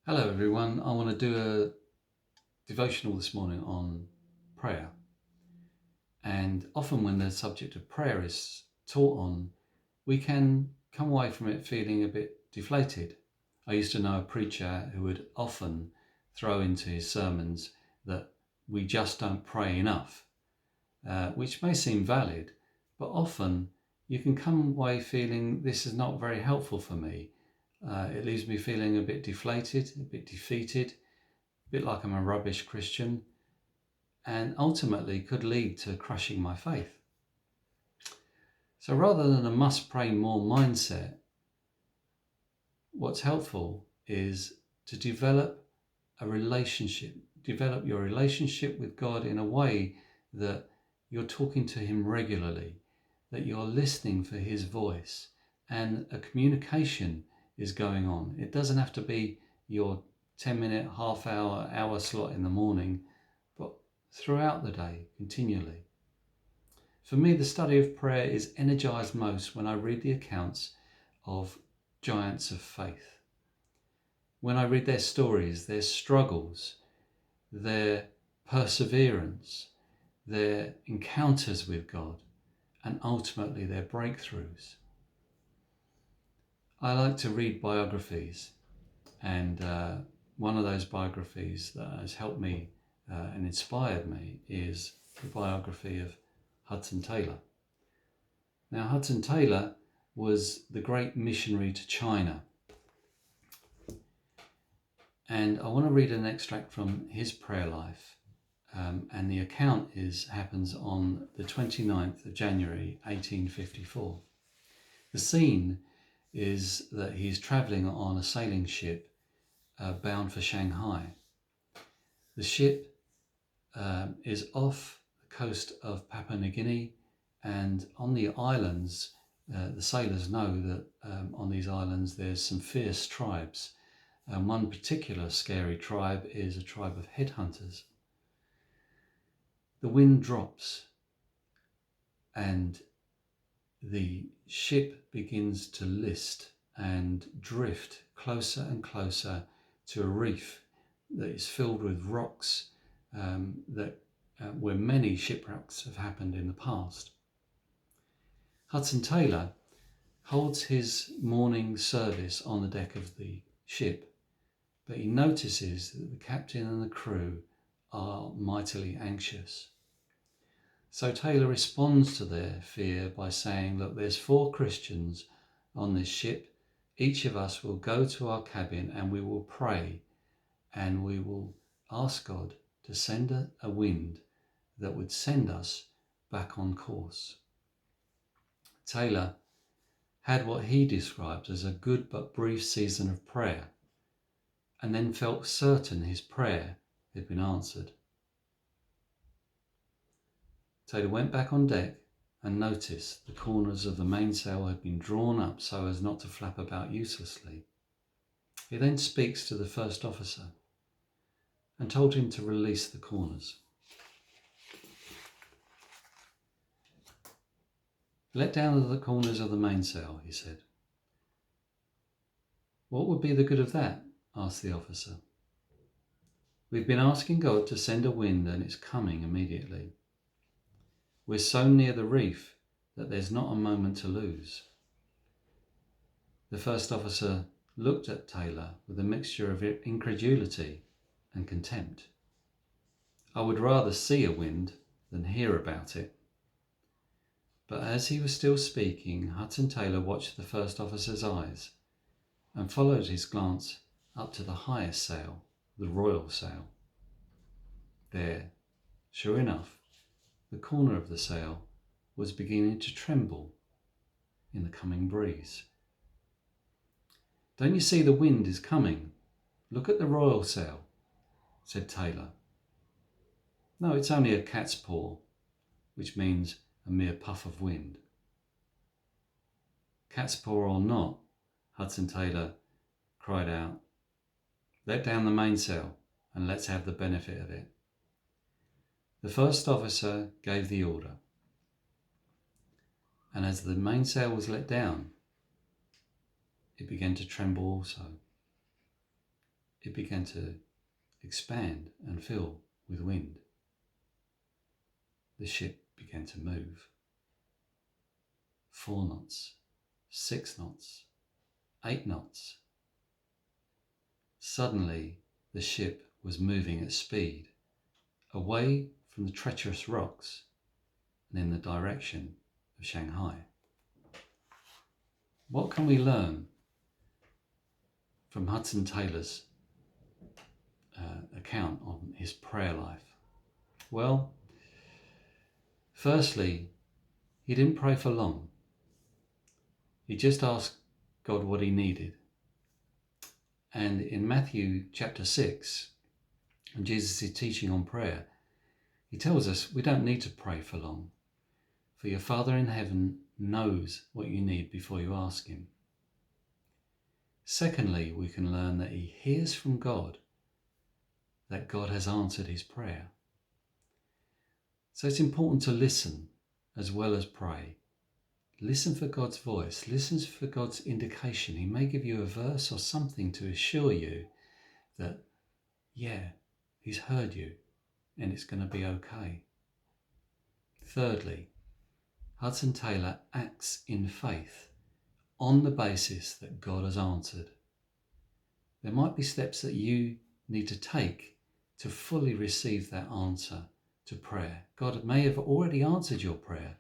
Hello everyone, I want to do a devotional this morning on prayer. And often when the subject of prayer is taught on, we can come away from it feeling a bit deflated. I used to know a preacher who would often throw into his sermons that we just don't pray enough, which may seem valid, but often you can come away feeling this is not very helpful for me. It leaves me feeling a bit deflated, a bit defeated, a bit like I'm a rubbish Christian, and ultimately could lead to crushing my faith. So rather than a must pray more mindset, what's helpful is to develop develop your relationship with God in a way that you're talking to Him regularly, that you're listening for His voice, and a communication is going on. It doesn't have to be your 10-minute, half hour slot in the morning, but throughout the day, continually. For me, the study of prayer is energized most when I read the accounts of giants of faith. When I read their stories, their struggles, their perseverance, their encounters with God, and ultimately their breakthroughs. I like to read biographies, and one of those biographies that has helped me and inspired me is the biography of Hudson Taylor. Now, Hudson Taylor was the great missionary to China, and I want to read an extract from his prayer life. And the account happens on the 29th of January 1854. The scene is that he's travelling on a sailing ship bound for Shanghai. The ship is off the coast of Papua New Guinea, and on the islands, the sailors know that on these islands there's some fierce tribes. And one particular scary tribe is a tribe of headhunters. The wind drops and the ship begins to list and drift closer and closer to a reef that is filled with rocks where many shipwrecks have happened in the past. Hudson Taylor holds his morning service on the deck of the ship, but he notices that the captain and the crew are mightily anxious. So Taylor responds to their fear by saying, look, there's 4 Christians on this ship. Each of us will go to our cabin and we will pray and we will ask God to send a wind that would send us back on course. Taylor had what he described as a good but brief season of prayer, and then felt certain his prayer had been answered. Taylor went back on deck and noticed the corners of the mainsail had been drawn up so as not to flap about uselessly. He then speaks to the first officer and told him to release the corners. Let down the corners of the mainsail, he said. What would be the good of that? Asked the officer. We've been asking God to send a wind and it's coming immediately. We're so near the reef that there's not a moment to lose. The first officer looked at Taylor with a mixture of incredulity and contempt. I would rather see a wind than hear about it. But as he was still speaking, Hudson Taylor watched the first officer's eyes and followed his glance up to the highest sail, the royal sail. There, sure enough, the corner of the sail was beginning to tremble in the coming breeze. Don't you see the wind is coming? Look at the royal sail, said Taylor. No, it's only a cat's paw, which means a mere puff of wind. Cat's paw or not, Hudson Taylor cried out, let down the mainsail and let's have the benefit of it. The first officer gave the order, and as the mainsail was let down, it began to tremble also. it began to expand and fill with wind. The ship began to move. 4 knots, 6 knots, 8 knots. Suddenly, the ship was moving at speed, away from the treacherous rocks and in the direction of Shanghai. What can we learn from Hudson Taylor's account on his prayer life? Well, firstly, he didn't pray for long. He just asked God what he needed. And in Matthew chapter 6, when Jesus is teaching on prayer, he tells us we don't need to pray for long, for your Father in heaven knows what you need before you ask him. Secondly, we can learn that he hears from God that God has answered his prayer. So it's important to listen as well as pray. Listen for God's voice. Listen for God's indication. He may give you a verse or something to assure you that, yeah, he's heard you and it's going to be okay. Thirdly, Hudson Taylor acts in faith on the basis that God has answered. There might be steps that you need to take to fully receive that answer to prayer. God may have already answered your prayer,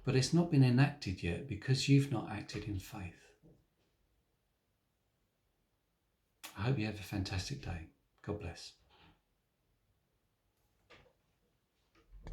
but it's not been enacted yet because you've not acted in faith. I hope you have a fantastic day. God bless.